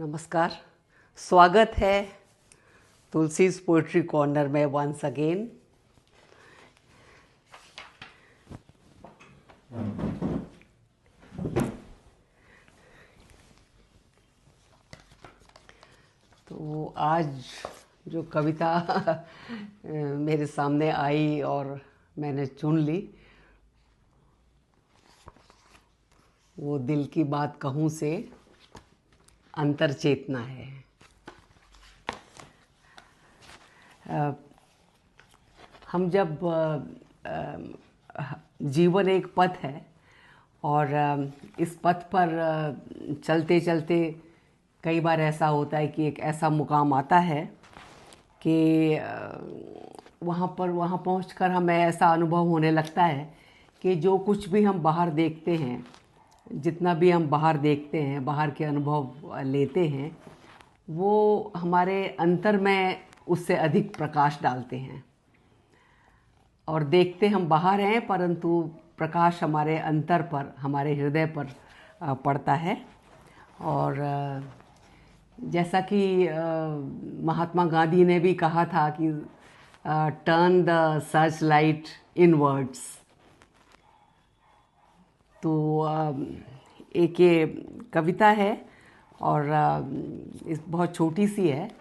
नमस्कार। स्वागत है तुलसीज पोइट्री कॉर्नर में वंस अगेन। तो आज जो कविता मेरे सामने आई और मैंने चुन ली, वो दिल की बात कहूँ से अंतर चेतना है। हम जब जीवन एक पथ है और इस पथ पर चलते चलते कई बार ऐसा होता है कि एक ऐसा मुकाम आता है कि वहाँ पहुँचकर हमें ऐसा अनुभव होने लगता है कि जो कुछ भी हम बाहर देखते हैं, जितना भी हम बाहर देखते हैं, बाहर के अनुभव लेते हैं, वो हमारे अंतर में उससे अधिक प्रकाश डालते हैं। और देखते हम बाहर हैं, परंतु प्रकाश हमारे अंतर पर, हमारे हृदय पर पड़ता है। और जैसा कि महात्मा गांधी ने भी कहा था कि turn the search light inwards. तो एक ये कविता है और इस बहुत छोटी सी है,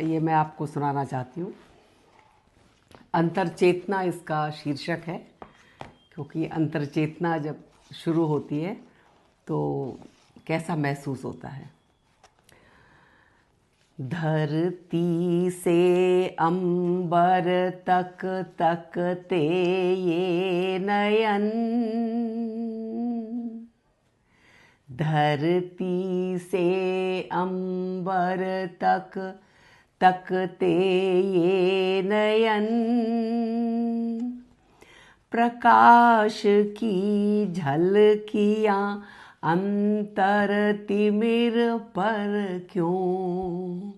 ये मैं आपको सुनाना चाहती हूँ। अंतर चेतना इसका शीर्षक है, क्योंकि अंतर चेतना जब शुरू होती है तो कैसा महसूस होता है। धरती से अंबर तक तकते ये नयन, धरती से अंबर तक तकते ये नयन, प्रकाश की झलकियाँ अंतर तिमिर पर क्यों,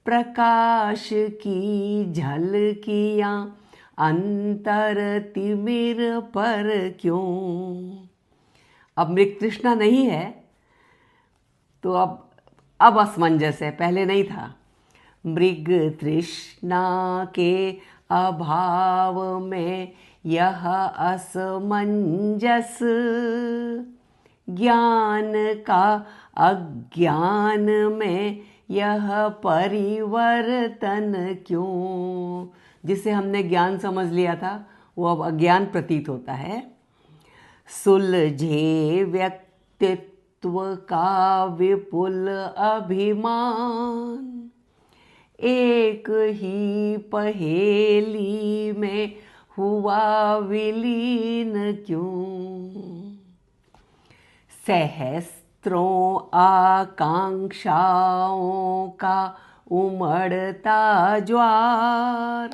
प्रकाश की झलकियाँ अंतर तिमिर पर क्यों। अब मृग तृष्णा नहीं है तो अब असमंजस है, पहले नहीं था। मृग तृष्णा के अभाव में यह असमंजस, ज्ञान का अज्ञान में यह परिवर्तन क्यों। जिसे हमने ज्ञान समझ लिया था वो अब अज्ञान प्रतीत होता है। सुलझे व्यक्तित्व का विपुल अभिमान, एक ही पहेली में हुआ विलीन क्यों। सहस्त्रों आकांक्षाओं का उमड़ता ज्वार,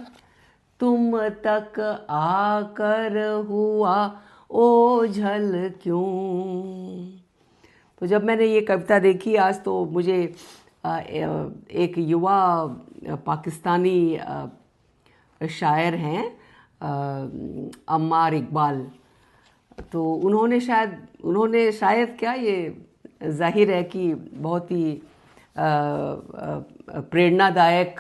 तुम तक आकर हुआ ओझल क्यों। तो जब मैंने ये कविता देखी आज, तो मुझे एक युवा पाकिस्तानी शायर हैं अम्मार इकबाल, तो उन्होंने शायद क्या, ये जाहिर है कि बहुत ही प्रेरणादायक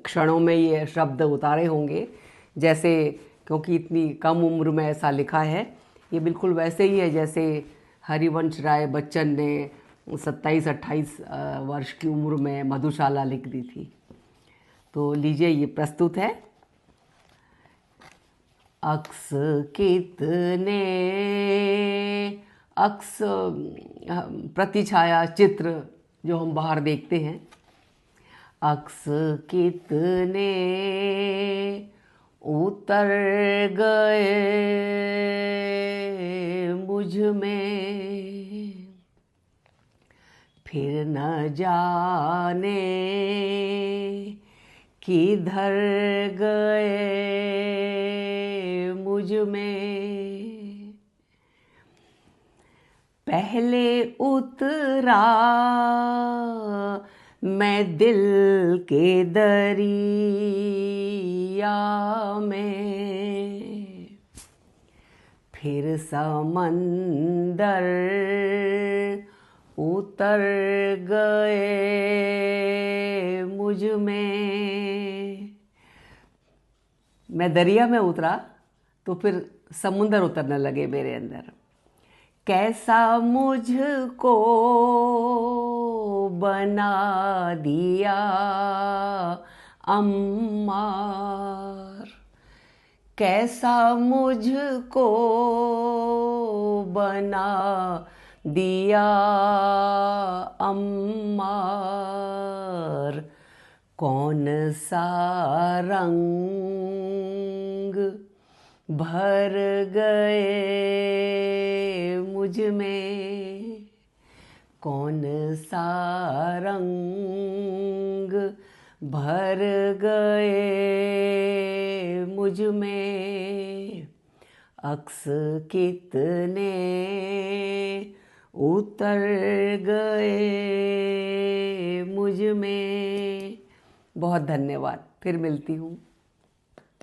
क्षणों में ये शब्द उतारे होंगे। जैसे, क्योंकि इतनी कम उम्र में ऐसा लिखा है, ये बिल्कुल वैसे ही है जैसे हरिवंश राय बच्चन ने 27-28 वर्ष की उम्र में मधुशाला लिख दी थी। तो लीजिए, ये प्रस्तुत है। अक्स कितने, अक्स प्रतिछाया चित्र जो हम बाहर देखते हैं, अक्स कितने उतर गए मुझ में, फिर न जाने किधर गए मुझ में। पहले उतरा मैं दिल के दरिया में, फिर समंदर उतर गए मुझ में। मैं दरिया में उतरा तो फिर समुंदर उतरने लगे मेरे अंदर। कैसा मुझको बना दिया अम्मार, कैसा मुझको बना दिया अम्मार। कौन सा रंग भर गए मुझ में, कौन सा रंग भर गए मुझ में। अक्स कितने उतर गए मुझ में। बहुत धन्यवाद, फिर मिलती हूँ।